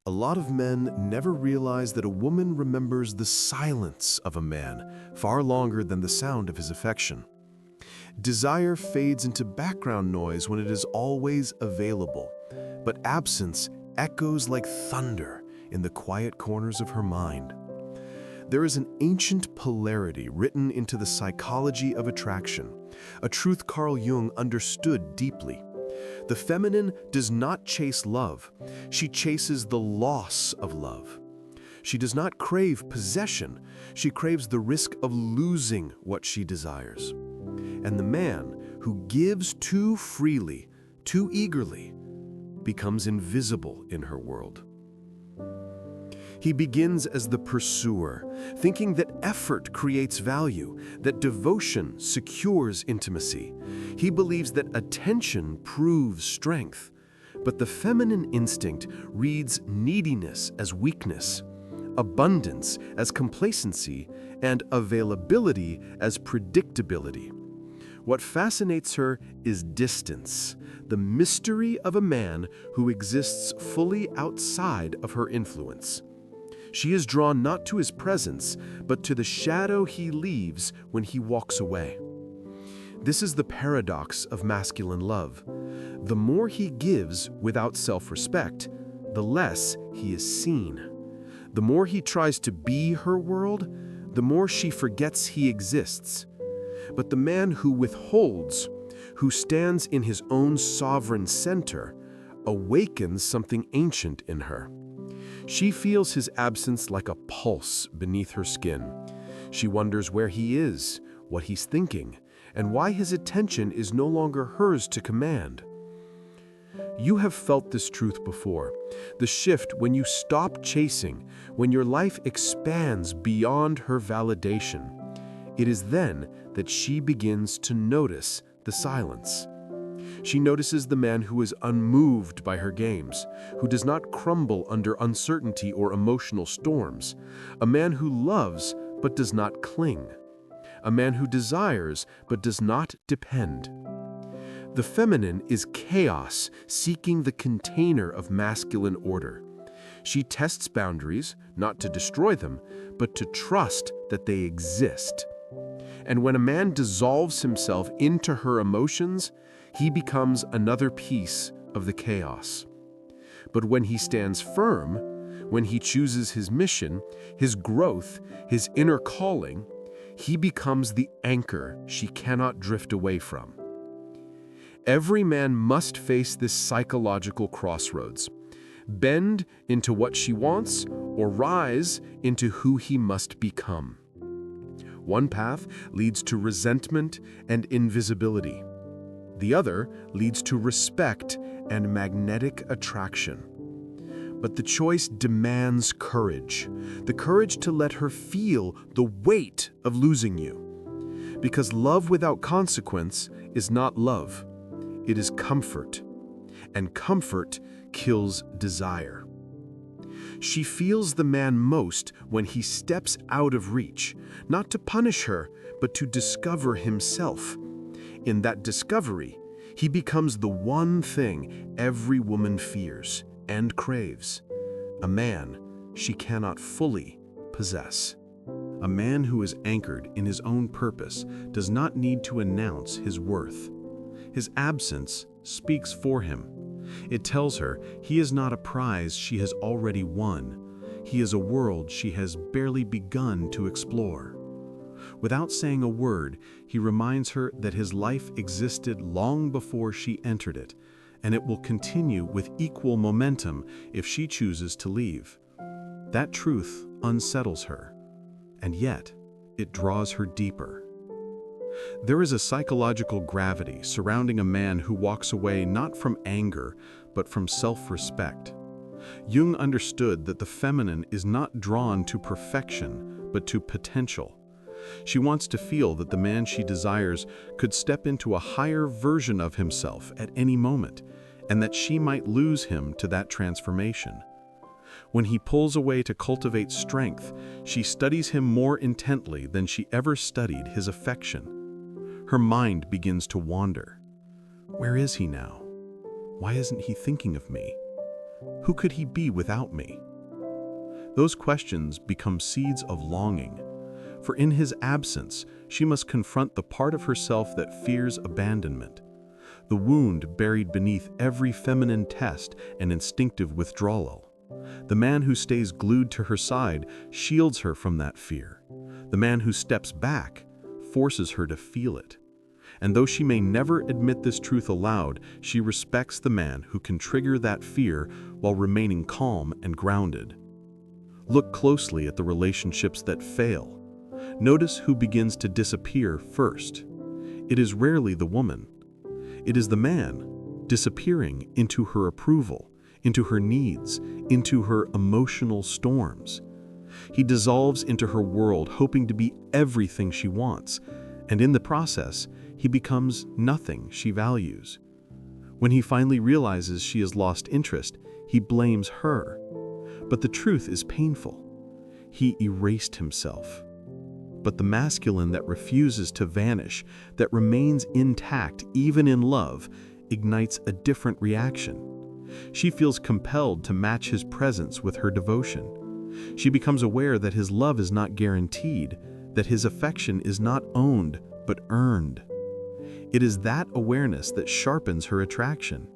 A lot of men never realize that a woman remembers the silence of a man far longer than the sound of his affection. Desire fades into background noise when it is always available, but absence echoes like thunder in the quiet corners of her mind. There is an ancient polarity written into the psychology of attraction, a truth Carl Jung understood deeply. The feminine does not chase love, she chases the loss of love. She does not crave possession, she craves the risk of losing what she desires. And the man who gives too freely, too eagerly, becomes invisible in her world. He begins as the pursuer, thinking that effort creates value, that devotion secures intimacy. He believes that attention proves strength. But the feminine instinct reads neediness as weakness, abundance as complacency, and availability as predictability. What fascinates her is distance, the mystery of a man who exists fully outside of her influence. She is drawn not to his presence, but to the shadow he leaves when he walks away. This is the paradox of masculine love. The more he gives without self-respect, the less he is seen. The more he tries to be her world, the more she forgets he exists. But the man who withholds, who stands in his own sovereign center, awakens something ancient in her. She feels his absence like a pulse beneath her skin. She wonders where he is, what he's thinking, and why his attention is no longer hers to command. You have felt this truth before, the shift when you stop chasing, when your life expands beyond her validation. It is then that she begins to notice the silence. She notices the man who is unmoved by her games, who does not crumble under uncertainty or emotional storms, a man who loves but does not cling, a man who desires but does not depend. The feminine is chaos seeking the container of masculine order. She tests boundaries, not to destroy them, but to trust that they exist. And when a man dissolves himself into her emotions, he becomes another piece of the chaos. But when he stands firm, when he chooses his mission, his growth, his inner calling, he becomes the anchor she cannot drift away from. Every man must face this psychological crossroads, bend into what she wants or rise into who he must become. One path leads to resentment and invisibility. The other leads to respect and magnetic attraction. But the choice demands courage, the courage to let her feel the weight of losing you. Because love without consequence is not love, it is comfort, and comfort kills desire. She feels the man most when he steps out of reach, not to punish her, but to discover himself. In that discovery, he becomes the one thing every woman fears and craves, a man she cannot fully possess. A man who is anchored in his own purpose does not need to announce his worth. His absence speaks for him. It tells her he is not a prize she has already won. He is a world she has barely begun to explore. Without saying a word, he reminds her that his life existed long before she entered it, and it will continue with equal momentum if she chooses to leave. That truth unsettles her, and yet it draws her deeper. There is a psychological gravity surrounding a man who walks away not from anger, but from self-respect. Jung understood that the feminine is not drawn to perfection, but to potential. She wants to feel that the man she desires could step into a higher version of himself at any moment, and that she might lose him to that transformation. When he pulls away to cultivate strength, she studies him more intently than she ever studied his affection. Her mind begins to wander. Where is he now? Why isn't he thinking of me? Who could he be without me? Those questions become seeds of longing, for in his absence, she must confront the part of herself that fears abandonment, the wound buried beneath every feminine test and instinctive withdrawal. The man who stays glued to her side shields her from that fear. The man who steps back forces her to feel it. And though she may never admit this truth aloud, she respects the man who can trigger that fear while remaining calm and grounded. Look closely at the relationships that fail. Notice who begins to disappear first. It is rarely the woman. It is the man, disappearing into her approval, into her needs, into her emotional storms. He dissolves into her world, hoping to be everything she wants, and in the process, he becomes nothing she values. When he finally realizes she has lost interest, he blames her. But the truth is painful. He erased himself. But the masculine that refuses to vanish, that remains intact even in love, ignites a different reaction. She feels compelled to match his presence with her devotion. She becomes aware that his love is not guaranteed, that his affection is not owned, but earned. It is that awareness that sharpens her attraction.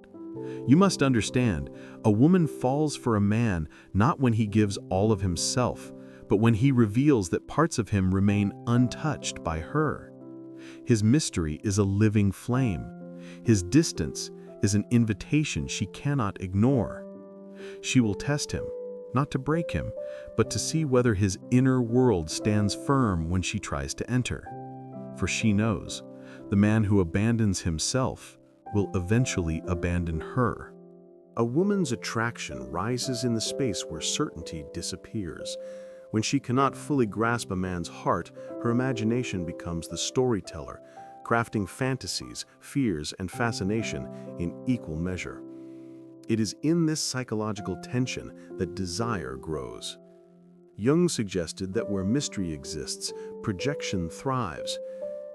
You must understand, a woman falls for a man not when he gives all of himself, but when he reveals that parts of him remain untouched by her. His mystery is a living flame. His distance is an invitation she cannot ignore. She will test him, not to break him, but to see whether his inner world stands firm when she tries to enter. For she knows, the man who abandons himself will eventually abandon her. A woman's attraction rises in the space where certainty disappears. When she cannot fully grasp a man's heart, her imagination becomes the storyteller, crafting fantasies, fears, and fascination in equal measure. It is in this psychological tension that desire grows. Jung suggested that where mystery exists, projection thrives.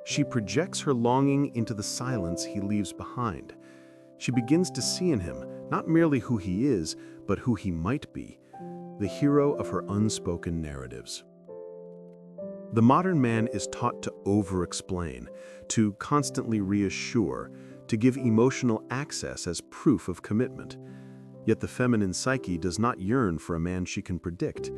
She projects her longing into the silence he leaves behind. She begins to see in him not merely who he is, but who he might be, the hero of her unspoken narratives. The modern man is taught to over-explain, to constantly reassure, to give emotional access as proof of commitment. Yet the feminine psyche does not yearn for a man she can predict.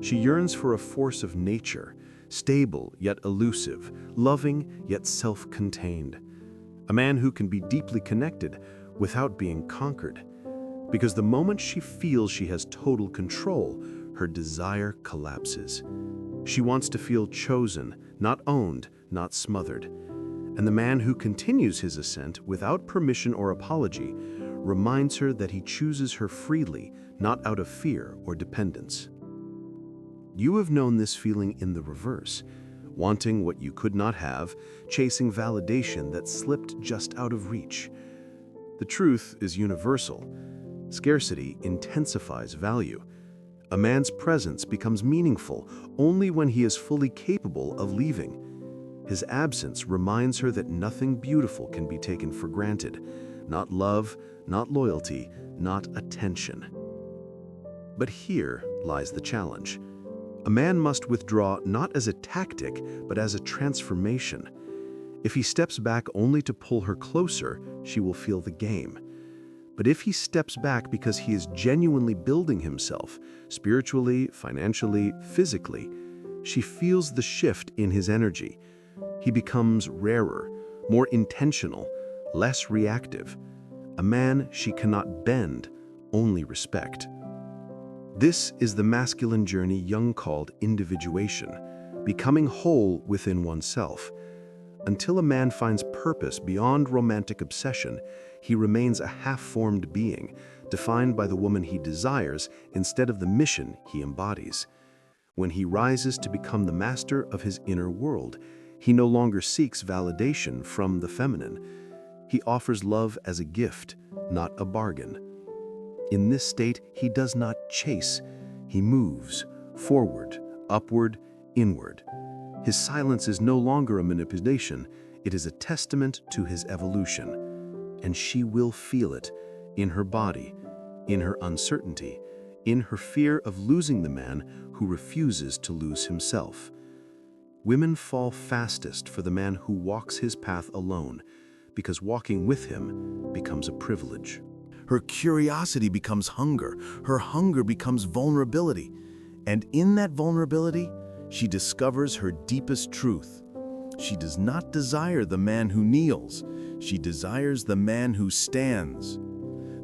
She yearns for a force of nature, stable yet elusive, loving yet self-contained. A man who can be deeply connected without being conquered. Because the moment she feels she has total control, her desire collapses. She wants to feel chosen, not owned, not smothered. And the man who continues his ascent without permission or apology reminds her that he chooses her freely, not out of fear or dependence. You have known this feeling in the reverse, wanting what you could not have, chasing validation that slipped just out of reach. The truth is universal. Scarcity intensifies value. A man's presence becomes meaningful only when he is fully capable of leaving. His absence reminds her that nothing beautiful can be taken for granted. Not love, not loyalty, not attention. But here lies the challenge. A man must withdraw not as a tactic, but as a transformation. If he steps back only to pull her closer, she will feel the game. But if he steps back because he is genuinely building himself, spiritually, financially, physically, she feels the shift in his energy. He becomes rarer, more intentional, less reactive. A man she cannot bend, only respect. This is the masculine journey Jung called individuation, becoming whole within oneself. Until a man finds purpose beyond romantic obsession, he remains a half-formed being, defined by the woman he desires instead of the mission he embodies. When he rises to become the master of his inner world, he no longer seeks validation from the feminine. He offers love as a gift, not a bargain. In this state, he does not chase. He moves forward, upward, inward. His silence is no longer a manipulation. It is a testament to his evolution. And she will feel it in her body, in her uncertainty, in her fear of losing the man who refuses to lose himself. Women fall fastest for the man who walks his path alone, because walking with him becomes a privilege. Her curiosity becomes hunger, her hunger becomes vulnerability, and in that vulnerability, she discovers her deepest truth. She does not desire the man who kneels, she desires the man who stands.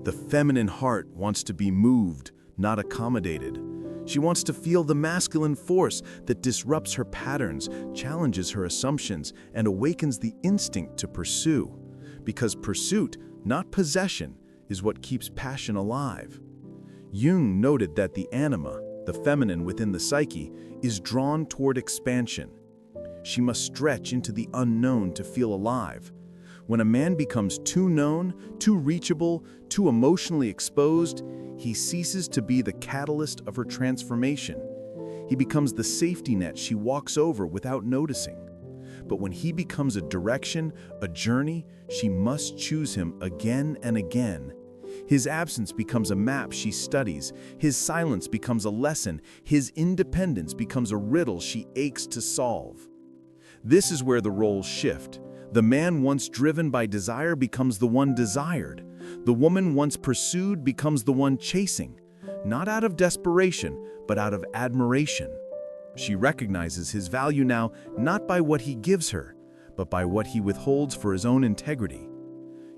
The feminine heart wants to be moved, not accommodated. She wants to feel the masculine force that disrupts her patterns, challenges her assumptions, and awakens the instinct to pursue. Because pursuit, not possession, is what keeps passion alive. Jung noted that the anima, the feminine within the psyche, is drawn toward expansion. She must stretch into the unknown to feel alive. When a man becomes too known, too reachable, too emotionally exposed, he ceases to be the catalyst of her transformation. He becomes the safety net she walks over without noticing. But when he becomes a direction, a journey, she must choose him again and again. His absence becomes a map she studies. His silence becomes a lesson. His independence becomes a riddle she aches to solve. This is where the roles shift. The man once driven by desire becomes the one desired. The woman once pursued becomes the one chasing, not out of desperation, but out of admiration. She recognizes his value now not by what he gives her, but by what he withholds for his own integrity.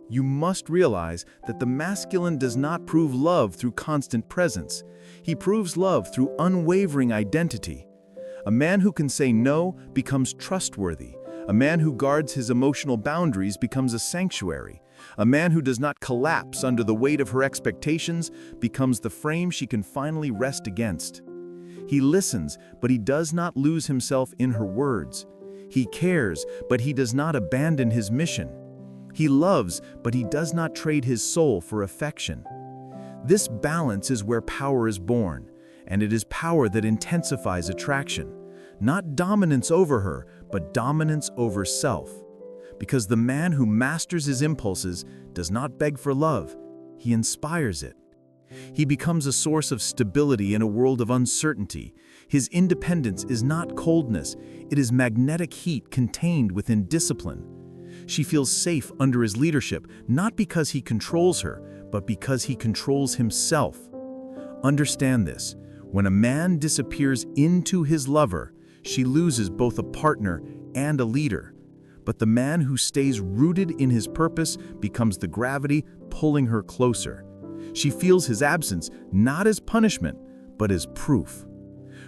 You must realize that the masculine does not prove love through constant presence. He proves love through unwavering identity. A man who can say no becomes trustworthy. A man who guards his emotional boundaries becomes a sanctuary. A man who does not collapse under the weight of her expectations becomes the frame she can finally rest against. He listens, but he does not lose himself in her words. He cares, but he does not abandon his mission. He loves, but he does not trade his soul for affection. This balance is where power is born, and it is power that intensifies attraction. Not dominance over her, but dominance over self. Because the man who masters his impulses does not beg for love, he inspires it. He becomes a source of stability in a world of uncertainty. His independence is not coldness, it is magnetic heat contained within discipline. She feels safe under his leadership, not because he controls her, but because he controls himself. Understand this, when a man disappears into his lover, she loses both a partner and a leader. But the man who stays rooted in his purpose becomes the gravity pulling her closer. She feels his absence not as punishment, but as proof.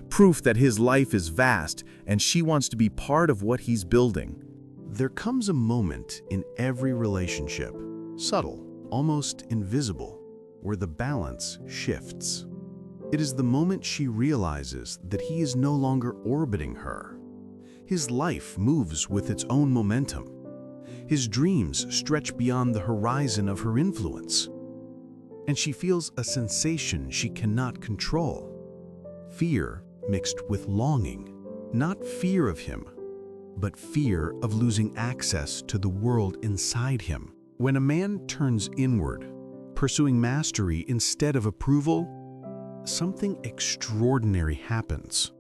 Proof that his life is vast and she wants to be part of what he's building. There comes a moment in every relationship, subtle, almost invisible, where the balance shifts. It is the moment she realizes that he is no longer orbiting her. His life moves with its own momentum. His dreams stretch beyond the horizon of her influence. And she feels a sensation she cannot control. Fear mixed with longing. Not fear of him, but fear of losing access to the world inside him. When a man turns inward, pursuing mastery instead of approval, something extraordinary happens.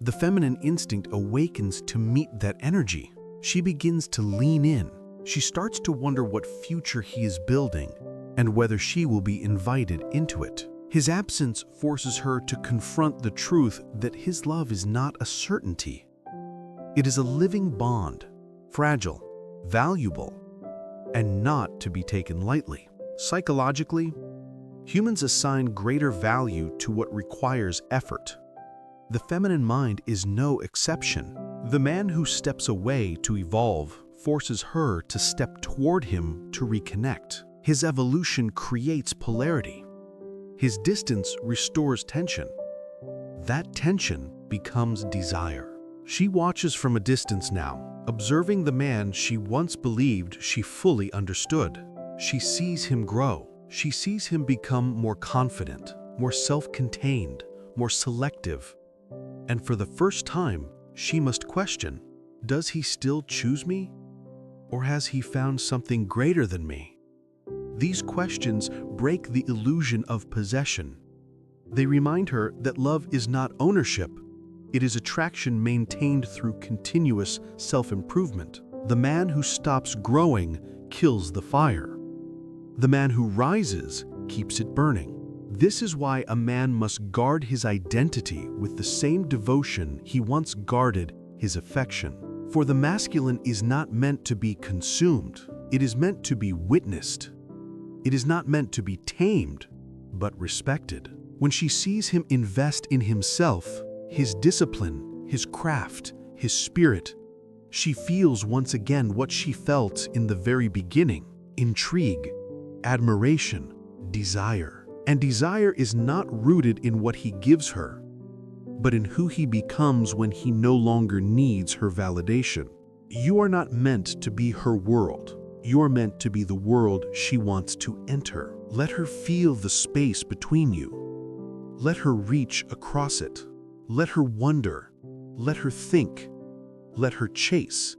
The feminine instinct awakens to meet that energy. She begins to lean in. She starts to wonder what future he is building and whether she will be invited into it. His absence forces her to confront the truth that his love is not a certainty. It is a living bond, fragile, valuable, and not to be taken lightly. Psychologically, humans assign greater value to what requires effort. The feminine mind is no exception. The man who steps away to evolve forces her to step toward him to reconnect. His evolution creates polarity. His distance restores tension. That tension becomes desire. She watches from a distance now, observing the man she once believed she fully understood. She sees him grow. She sees him become more confident, more self-contained, more selective. And for the first time, she must question, does he still choose me? Or has he found something greater than me? These questions break the illusion of possession. They remind her that love is not ownership. It is attraction maintained through continuous self-improvement. The man who stops growing kills the fire. The man who rises keeps it burning. This is why a man must guard his identity with the same devotion he once guarded his affection. For the masculine is not meant to be consumed. It is meant to be witnessed. It is not meant to be tamed, but respected. When she sees him invest in himself, his discipline, his craft, his spirit, she feels once again what she felt in the very beginning: intrigue, admiration, desire. And desire is not rooted in what he gives her, but in who he becomes when he no longer needs her validation. You are not meant to be her world. You are meant to be the world she wants to enter. Let her feel the space between you. Let her reach across it. Let her wonder. Let her think. Let her chase.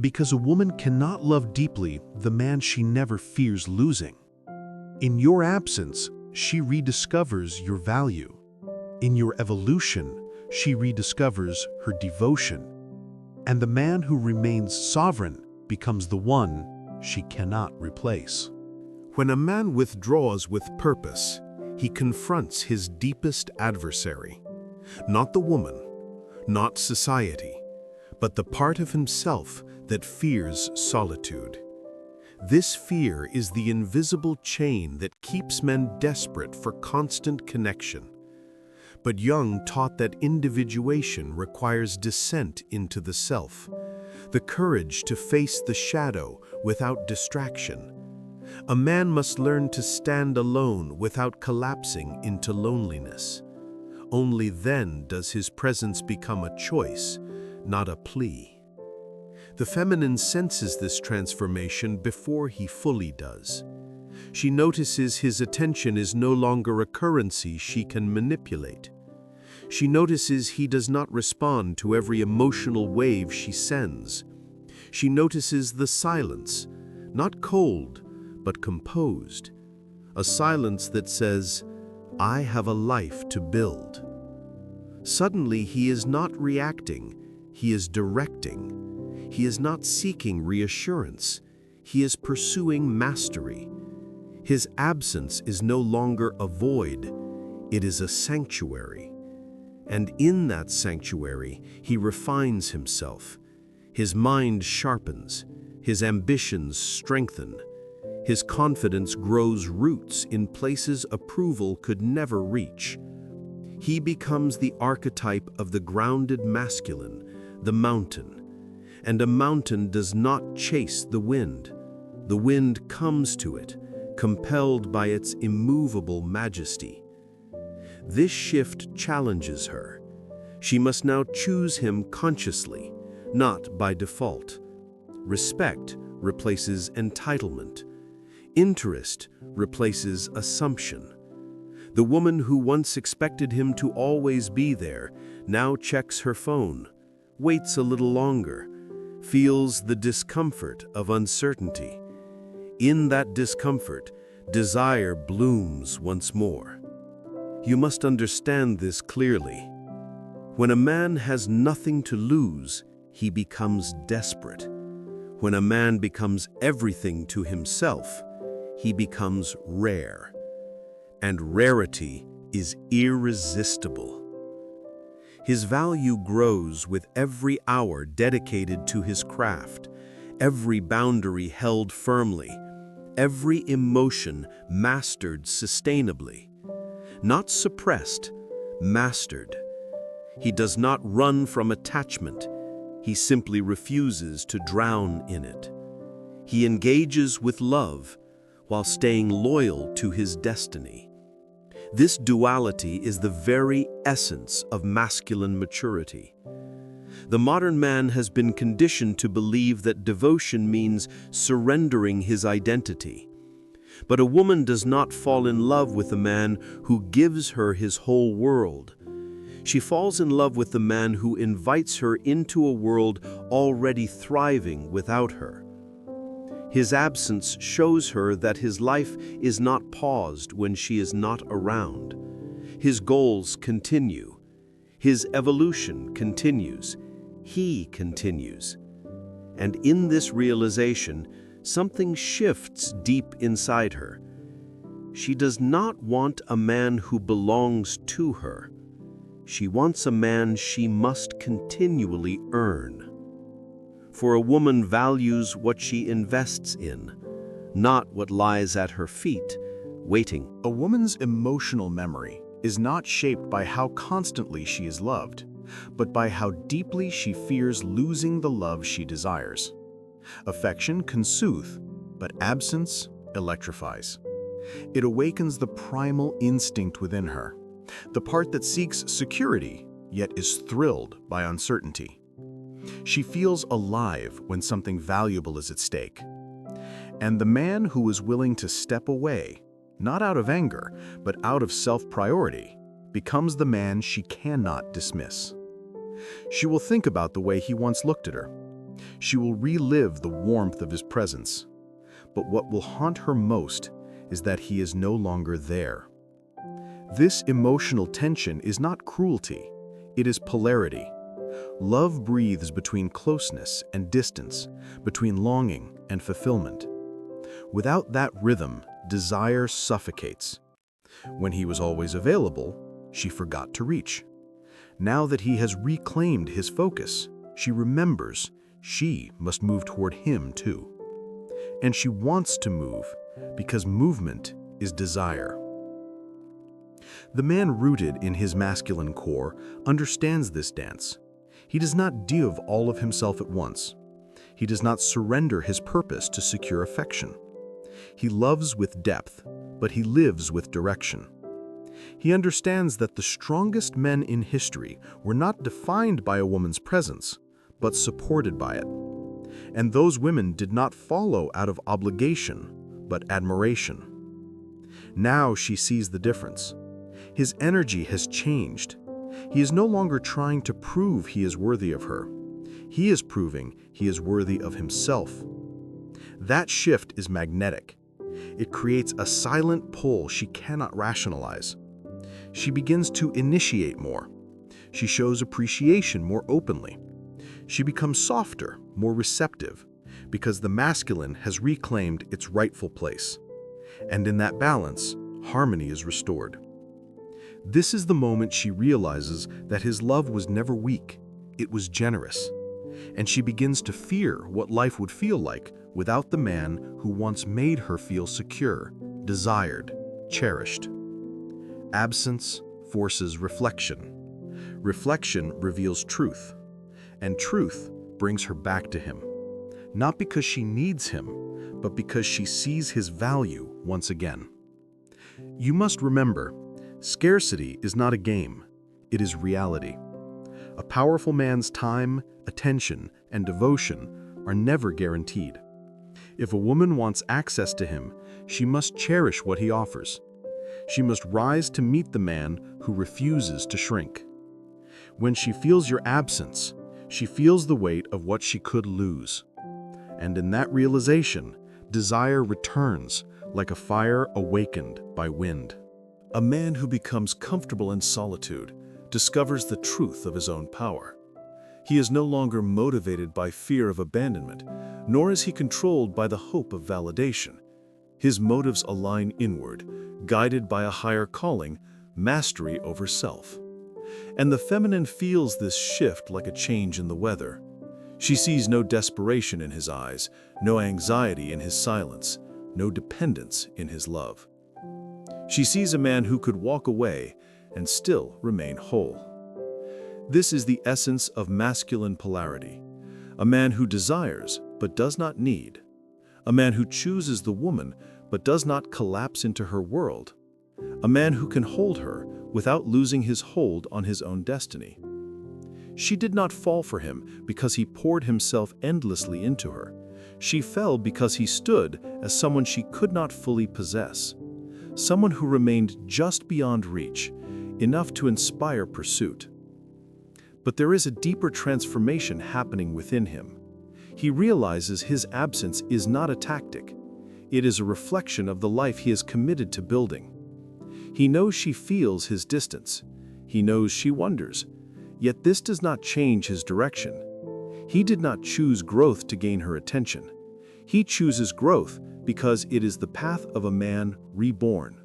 Because a woman cannot love deeply the man she never fears losing. In your absence, she rediscovers your value. In your evolution, she rediscovers her devotion. And the man who remains sovereign becomes the one she cannot replace. When a man withdraws with purpose, he confronts his deepest adversary. Not the woman, not society, but the part of himself that fears solitude. This fear is the invisible chain that keeps men desperate for constant connection. But Jung taught that individuation requires descent into the self, the courage to face the shadow without distraction. A man must learn to stand alone without collapsing into loneliness. Only then does his presence become a choice, not a plea. The feminine senses this transformation before he fully does. She notices his attention is no longer a currency she can manipulate. She notices he does not respond to every emotional wave she sends. She notices the silence, not cold, but composed. A silence that says, "I have a life to build." Suddenly he is not reacting, he is directing. He is not seeking reassurance, he is pursuing mastery. His absence is no longer a void, it is a sanctuary. And in that sanctuary, he refines himself. His mind sharpens, his ambitions strengthen. His confidence grows roots in places approval could never reach. He becomes the archetype of the grounded masculine, the mountain. And a mountain does not chase the wind. The wind comes to it, compelled by its immovable majesty. This shift challenges her. She must now choose him consciously, not by default. Respect replaces entitlement. Interest replaces assumption. The woman who once expected him to always be there now checks her phone, waits a little longer, feels the discomfort of uncertainty. In that discomfort, desire blooms once more. You must understand this clearly. When a man has nothing to lose, he becomes desperate. When a man becomes everything to himself, he becomes rare. And rarity is irresistible. His value grows with every hour dedicated to his craft, every boundary held firmly, every emotion mastered sustainably. Not suppressed, mastered. He does not run from attachment, he simply refuses to drown in it. He engages with love while staying loyal to his destiny. This duality is the very essence of masculine maturity. The modern man has been conditioned to believe that devotion means surrendering his identity. But a woman does not fall in love with a man who gives her his whole world. She falls in love with the man who invites her into a world already thriving without her. His absence shows her that his life is not paused when she is not around. His goals continue. His evolution continues. He continues. And in this realization, something shifts deep inside her. She does not want a man who belongs to her. She wants a man she must continually earn. For a woman values what she invests in, not what lies at her feet, waiting. A woman's emotional memory is not shaped by how constantly she is loved, but by how deeply she fears losing the love she desires. Affection can soothe, but absence electrifies. It awakens the primal instinct within her, the part that seeks security, yet is thrilled by uncertainty. She feels alive when something valuable is at stake. And the man who is willing to step away, not out of anger, but out of self-priority, becomes the man she cannot dismiss. She will think about the way he once looked at her. She will relive the warmth of his presence. But what will haunt her most is that he is no longer there. This emotional tension is not cruelty, it is polarity. Love breathes between closeness and distance, between longing and fulfillment. Without that rhythm, desire suffocates. When he was always available, she forgot to reach. Now that he has reclaimed his focus, she remembers she must move toward him too. And she wants to move because movement is desire. The man rooted in his masculine core understands this dance. He does not give all of himself at once. He does not surrender his purpose to secure affection. He loves with depth, but he lives with direction. He understands that the strongest men in history were not defined by a woman's presence, but supported by it. And those women did not follow out of obligation, but admiration. Now she sees the difference. His energy has changed. He is no longer trying to prove he is worthy of her. He is proving he is worthy of himself. That shift is magnetic. It creates a silent pull she cannot rationalize. She begins to initiate more. She shows appreciation more openly. She becomes softer, more receptive, because the masculine has reclaimed its rightful place. And in that balance, harmony is restored. This is the moment she realizes that his love was never weak, it was generous. And she begins to fear what life would feel like without the man who once made her feel secure, desired, cherished. Absence forces reflection. Reflection reveals truth. And truth brings her back to him. Not because she needs him, but because she sees his value once again. You must remember, scarcity is not a game, it is reality. A powerful man's time, attention, and devotion are never guaranteed. If a woman wants access to him, she must cherish what he offers. She must rise to meet the man who refuses to shrink. When she feels your absence, she feels the weight of what she could lose. And in that realization, desire returns like a fire awakened by wind. A man who becomes comfortable in solitude discovers the truth of his own power. He is no longer motivated by fear of abandonment, nor is he controlled by the hope of validation. His motives align inward, guided by a higher calling, mastery over self. And the feminine feels this shift like a change in the weather. She sees no desperation in his eyes, no anxiety in his silence, no dependence in his love. She sees a man who could walk away and still remain whole. This is the essence of masculine polarity. A man who desires but does not need. A man who chooses the woman but does not collapse into her world. A man who can hold her without losing his hold on his own destiny. She did not fall for him because he poured himself endlessly into her. She fell because he stood as someone she could not fully possess. Someone who remained just beyond reach, enough to inspire pursuit. But there is a deeper transformation happening within him. He realizes his absence is not a tactic. It is a reflection of the life he is committed to building. He knows she feels his distance. He knows she wonders. Yet this does not change his direction. He did not choose growth to gain her attention. He chooses growth because it is the path of a man reborn.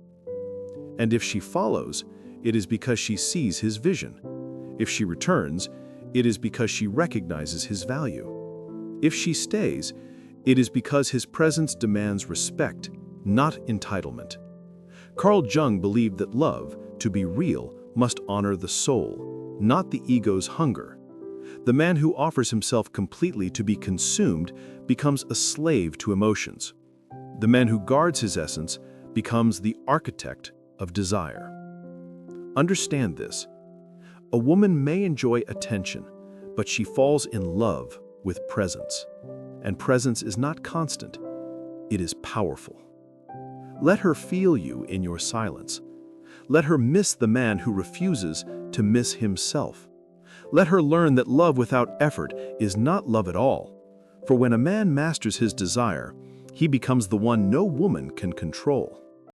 And if she follows, it is because she sees his vision. If she returns, it is because she recognizes his value. If she stays, it is because his presence demands respect, not entitlement. Carl Jung believed that love, to be real, must honor the soul, not the ego's hunger. The man who offers himself completely to be consumed becomes a slave to emotions. The man who guards his essence becomes the architect of desire. Understand this. A woman may enjoy attention, but she falls in love with presence. And presence is not constant, it is powerful. Let her feel you in your silence. Let her miss the man who refuses to miss himself. Let her learn that love without effort is not love at all. For when a man masters his desire, he becomes the one no woman can control.